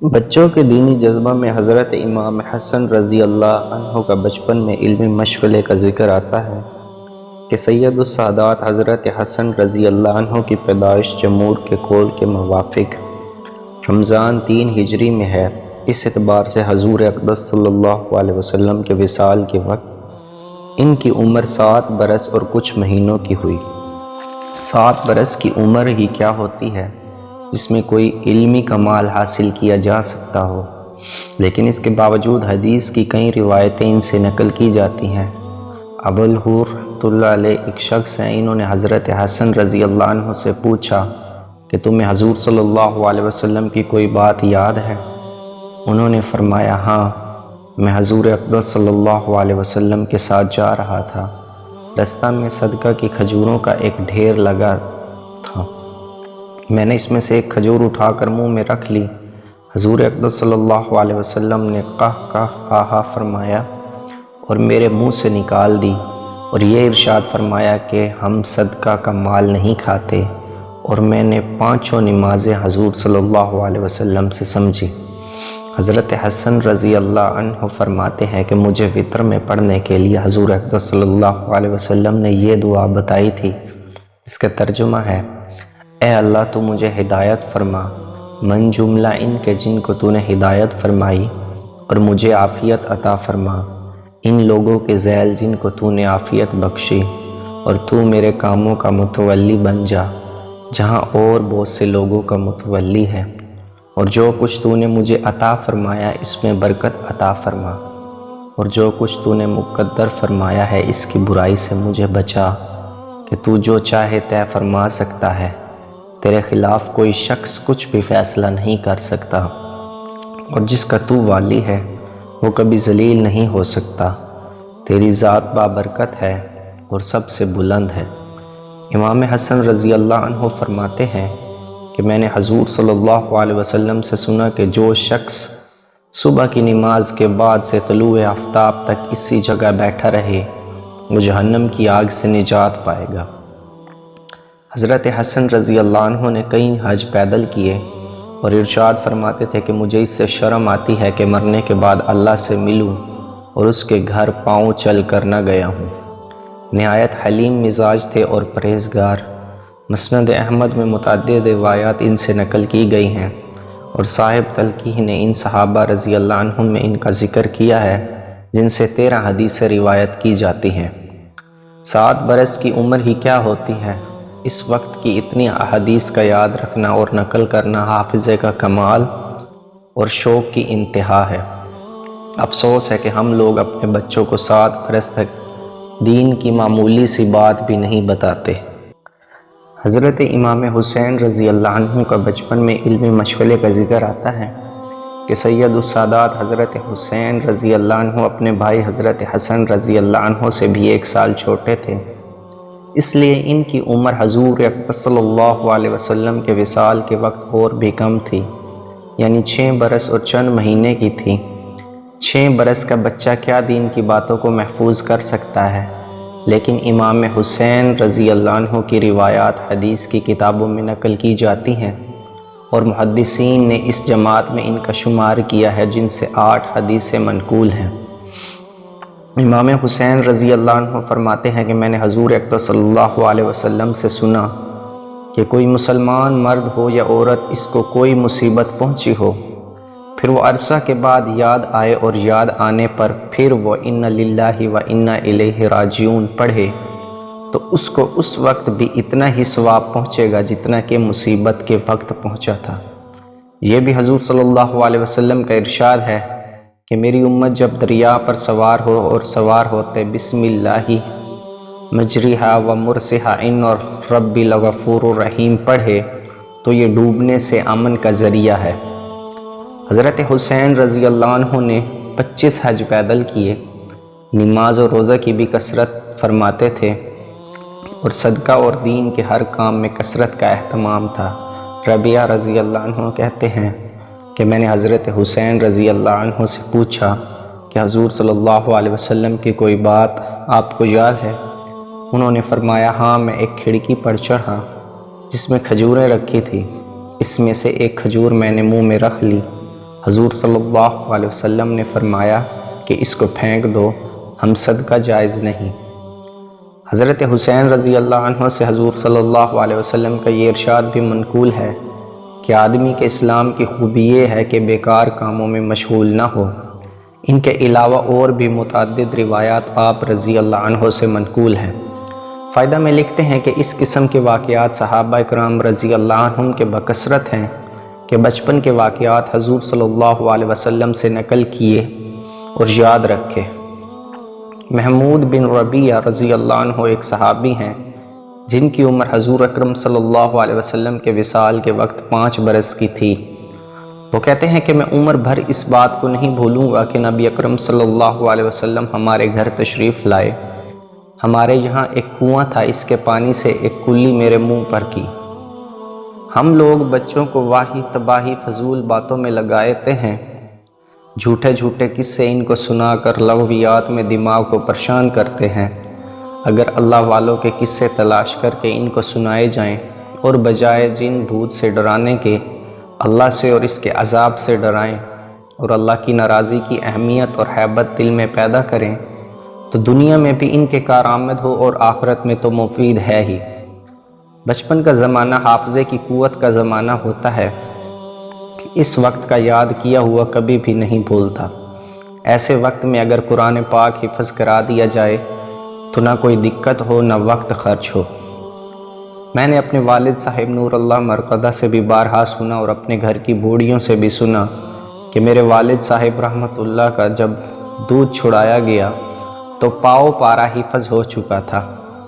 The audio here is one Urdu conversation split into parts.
بچوں کے دینی جذبہ میں حضرت امام حسن رضی اللہ عنہ کا بچپن میں علمی مشغلے کا ذکر آتا ہے کہ سید السادات حضرت حسن رضی اللہ عنہ کی پیدائش جمور کے کول کے موافق رمضان 3 ہجری میں ہے۔ اس اعتبار سے حضور اقدس صلی اللہ علیہ وسلم کے وصال کے وقت ان کی عمر 7 برس اور کچھ مہینوں کی ہوئی۔ 7 برس کی عمر ہی کیا ہوتی ہے جس میں کوئی علمی کمال حاصل کیا جا سکتا ہو، لیکن اس کے باوجود حدیث کی کئی روایتیں ان سے نقل کی جاتی ہیں۔ ابو الہور رحمۃ اللہ علیہ ایک شخص ہیں، انہوں نے حضرت حسن رضی اللہ عنہ سے پوچھا کہ تمہیں حضور صلی اللہ علیہ وسلم کی کوئی بات یاد ہے؟ انہوں نے فرمایا ہاں، میں حضور اقدس صلی اللہ علیہ وسلم کے ساتھ جا رہا تھا، رستہ میں صدقہ کی کھجوروں کا ایک ڈھیر لگا تھا، میں نے اس میں سے ایک کھجور اٹھا کر منہ میں رکھ لی، حضور اقدس صلی اللہ علیہ وسلم نے ہا ہا فرمایا اور میرے منہ سے نکال دی اور یہ ارشاد فرمایا کہ ہم صدقہ کا مال نہیں کھاتے، اور میں نے 5 نمازیں حضور صلی اللہ علیہ وسلم سے سمجھی۔ حضرت حسن رضی اللہ عنہ فرماتے ہیں کہ مجھے وطر میں پڑھنے کے لیے حضور اقدس صلی اللہ علیہ وسلم نے یہ دعا بتائی تھی، اس کا ترجمہ ہے: اے اللہ تو مجھے ہدایت فرما، من جملہ ان کے جن کو تو نے ہدایت فرمائی، اور مجھے عافیت عطا فرما، ان لوگوں کے ذیل جن کو تو نے عافیت بخشی، اور تو میرے کاموں کا متولی بن جا جہاں اور بہت سے لوگوں کا متولی ہے، اور جو کچھ تو نے مجھے عطا فرمایا اس میں برکت عطا فرما، اور جو کچھ تو نے مقدر فرمایا ہے اس کی برائی سے مجھے بچا، کہ تو جو چاہے طے فرما سکتا ہے، تیرے خلاف کوئی شخص کچھ بھی فیصلہ نہیں کر سکتا، اور جس کا تو والی ہے وہ کبھی ذلیل نہیں ہو سکتا، تیری ذات بابرکت ہے اور سب سے بلند ہے۔ امام حسن رضی اللہ عنہ فرماتے ہیں کہ میں نے حضور صلی اللہ علیہ وسلم سے سنا کہ جو شخص صبح کی نماز کے بعد سے طلوع آفتاب تک اسی جگہ بیٹھا رہے وہ جہنم کی آگ سے نجات پائے گا۔ حضرت حسن رضی اللہ عنہ نے کئی حج پیدل کیے اور ارشاد فرماتے تھے کہ مجھے اس سے شرم آتی ہے کہ مرنے کے بعد اللہ سے ملوں اور اس کے گھر پاؤں چل کر نہ گیا ہوں۔ نہایت حلیم مزاج تھے اور پرہیزگار۔ مسند احمد میں متعدد روایات ان سے نقل کی گئی ہیں، اور صاحب تلقیح نے ان صحابہ رضی اللہ عنہم میں ان کا ذکر کیا ہے جن سے 13 حدیثیں روایت کی جاتی ہیں۔ 7 برس کی عمر ہی کیا ہوتی ہے، اس وقت کی اتنی احادیث کا یاد رکھنا اور نقل کرنا حافظے کا کمال اور شوق کی انتہا ہے۔ افسوس ہے کہ ہم لوگ اپنے بچوں کو 7 برس تک دین کی معمولی سی بات بھی نہیں بتاتے۔ حضرت امام حسین رضی اللہ عنہ کا بچپن میں علمی مشغلے کا ذکر آتا ہے کہ سید السادات حضرت حسین رضی اللہ عنہ اپنے بھائی حضرت حسن رضی اللہ عنہ سے بھی 1 سال چھوٹے تھے، اس لیے ان کی عمر حضور اقدس صلی اللہ علیہ وسلم کے وصال کے وقت اور بھی کم تھی، یعنی 6 برس اور چند مہینے کی تھی۔ 6 برس کا بچہ کیا دین کی باتوں کو محفوظ کر سکتا ہے، لیکن امام حسین رضی اللہ عنہ کی روایات حدیث کی کتابوں میں نقل کی جاتی ہیں، اور محدثین نے اس جماعت میں ان کا شمار کیا ہے جن سے 8 حدیثیں منقول ہیں۔ امام حسین رضی اللہ عنہ فرماتے ہیں کہ میں نے حضور اقدس صلی اللہ علیہ وسلم سے سنا کہ کوئی مسلمان مرد ہو یا عورت اس کو کوئی مصیبت پہنچی ہو، پھر وہ عرصہ کے بعد یاد آئے اور یاد آنے پر پھر وہ اِنَّ لِلَّهِ وَإِنَّا إِلَيْهِ راجعون پڑھے تو اس کو اس وقت بھی اتنا ہی ثواب پہنچے گا جتنا کہ مصیبت کے وقت پہنچا تھا۔ یہ بھی حضور صلی اللہ علیہ وسلم کا ارشاد ہے کہ میری امت جب دریا پر سوار ہو اور سوار ہوتے بسم اللہ مجریہا و مرسیہا ان اور ربی لغفور الرحیم پڑھے تو یہ ڈوبنے سے امن کا ذریعہ ہے۔ حضرت حسین رضی اللہ عنہ نے 25 حج پیدل کیے، نماز اور روزہ کی بھی کثرت فرماتے تھے، اور صدقہ اور دین کے ہر کام میں کثرت کا اہتمام تھا۔ ربیعہ رضی اللہ عنہ کہتے ہیں کہ میں نے حضرت حسین رضی اللہ عنہ سے پوچھا کہ حضور صلی اللہ علیہ وسلم کی کوئی بات آپ کو یاد ہے؟ انہوں نے فرمایا ہاں، میں ایک کھڑکی پر چڑھا جس میں کھجوریں رکھی تھی، اس میں سے ایک کھجور میں نے منہ میں رکھ لی حضور صلی اللہ علیہ وسلم نے فرمایا کہ اس کو پھینک دو، ہم صدقہ جائز نہیں۔ حضرت حسین رضی اللہ عنہ سے حضور صلی اللہ علیہ وسلم کا یہ ارشاد بھی منقول ہے کہ آدمی کے اسلام کی خوبی یہ ہے کہ بیکار کاموں میں مشغول نہ ہو۔ ان کے علاوہ اور بھی متعدد روایات آپ رضی اللہ عنہ سے منقول ہیں۔ فائدہ میں لکھتے ہیں کہ اس قسم کے واقعات صحابہ اکرام رضی اللہ عنہم کے بکثرت ہیں کہ بچپن کے واقعات حضور صلی اللہ علیہ وسلم سے نقل کیے اور یاد رکھے۔ محمود بن ربیعہ رضی اللہ عنہ ایک صحابی ہیں جن کی عمر حضور اکرم صلی اللہ علیہ وسلم کے وصال کے وقت 5 برس کی تھی۔ وہ کہتے ہیں کہ میں عمر بھر اس بات کو نہیں بھولوں گا کہ نبی اکرم صلی اللہ علیہ وسلم ہمارے گھر تشریف لائے۔ ہمارے یہاں ایک کنواں تھا، اس کے پانی سے ایک کلی میرے منہ پر کی۔ ہم لوگ بچوں کو واہی تباہی فضول باتوں میں لگاتے ہیں، جھوٹے جھوٹے قصے ان کو سنا کر لغویات میں دماغ کو پریشان کرتے ہیں۔ اگر اللہ والوں کے قصے تلاش کر کے ان کو سنائے جائیں اور بجائے جن بھوت سے ڈرانے کے اللہ سے اور اس کے عذاب سے ڈرائیں اور اللہ کی ناراضی کی اہمیت اور ہیبت دل میں پیدا کریں تو دنیا میں بھی ان کے کارآمد ہو اور آخرت میں تو مفید ہے ہی۔ بچپن کا زمانہ حافظے کی قوت کا زمانہ ہوتا ہے، اس وقت کا یاد کیا ہوا کبھی بھی نہیں بھولتا۔ ایسے وقت میں اگر قرآن پاک حفظ کرا دیا جائے تو نہ کوئی دقت ہو نہ وقت خرچ ہو۔ میں نے اپنے والد صاحب نور اللہ مرقدہ سے بھی بارہا سنا اور اپنے گھر کی بوڑھیوں سے بھی سنا کہ میرے والد صاحب رحمۃ اللہ کا جب دودھ چھڑایا گیا تو پاؤ پارا حفظ ہو چکا تھا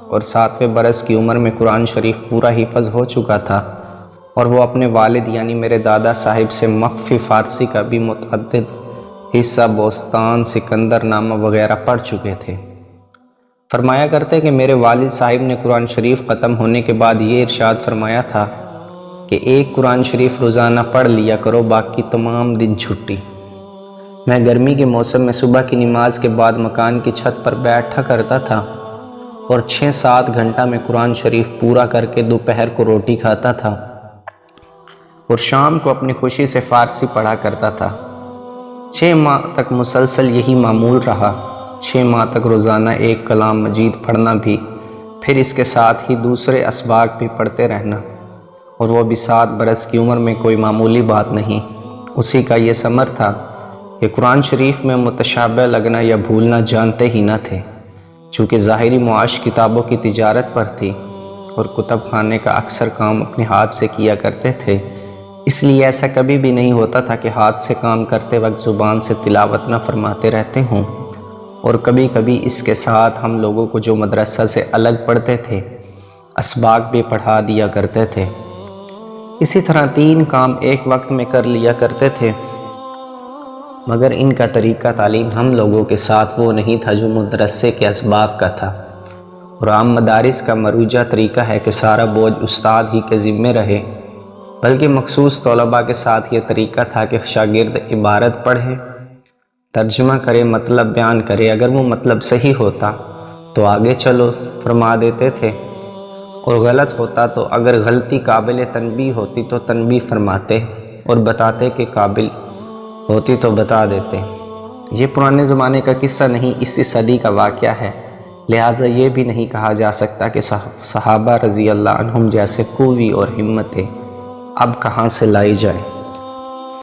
اور 7ویں برس کی عمر میں قرآن شریف پورا حفظ ہو چکا تھا، اور وہ اپنے والد یعنی میرے دادا صاحب سے مخفی فارسی کا بھی متعدد حصہ بوستان، سکندر نامہ وغیرہ پڑھ چکے تھے۔ فرمایا کرتے کہ میرے والد صاحب نے قرآن شریف ختم ہونے کے بعد یہ ارشاد فرمایا تھا کہ ایک قرآن شریف روزانہ پڑھ لیا کرو، باقی تمام دن چھٹی۔ میں گرمی کے موسم میں صبح کی نماز کے بعد مکان کی چھت پر بیٹھا کرتا تھا اور 6-7 گھنٹہ میں قرآن شریف پورا کر کے دوپہر کو روٹی کھاتا تھا اور شام کو اپنی خوشی سے فارسی پڑھا کرتا تھا۔ 6 ماہ تک مسلسل یہی معمول رہا۔ 6 ماہ تک روزانہ ایک کلام مجید پڑھنا بھی، پھر اس کے ساتھ ہی دوسرے اسباق بھی پڑھتے رہنا، اور وہ بھی 7 برس کی عمر میں کوئی معمولی بات نہیں۔ اسی کا یہ ثمر تھا کہ قرآن شریف میں متشابہ لگنا یا بھولنا جانتے ہی نہ تھے، چونکہ ظاہری معاش کتابوں کی تجارت پر تھی اور کتب خانے کا اکثر کام اپنے ہاتھ سے کیا کرتے تھے، اس لیے ایسا کبھی بھی نہیں ہوتا تھا کہ ہاتھ سے کام کرتے وقت زبان سے تلاوت نہ فرماتے رہتے ہوں، اور کبھی کبھی اس کے ساتھ ہم لوگوں کو جو مدرسہ سے الگ پڑھتے تھے اسباق بھی پڑھا دیا کرتے تھے۔ اسی طرح 3 کام ایک وقت میں کر لیا کرتے تھے، مگر ان کا طریقہ تعلیم ہم لوگوں کے ساتھ وہ نہیں تھا جو مدرسے کے اسباق کا تھا، اور عام مدارس کا مروجہ طریقہ ہے کہ سارا بوجھ استاد ہی کے ذمے رہے، بلکہ مخصوص طلباء کے ساتھ یہ طریقہ تھا کہ شاگرد عبارت پڑھے، ترجمہ کرے، مطلب بیان کرے، اگر وہ مطلب صحیح ہوتا تو آگے چلو فرما دیتے تھے، اور غلط ہوتا تو اگر غلطی قابل تنبیہ ہوتی تو تنبیہ فرماتے اور بتاتے کہ قابل ہوتی تو بتا دیتے۔ یہ پرانے زمانے کا قصہ نہیں، اسی صدی کا واقعہ ہے، لہٰذا یہ بھی نہیں کہا جا سکتا کہ صحابہ رضی اللہ عنہم جیسے قوی اور ہمتیں اب کہاں سے لائی جائیں۔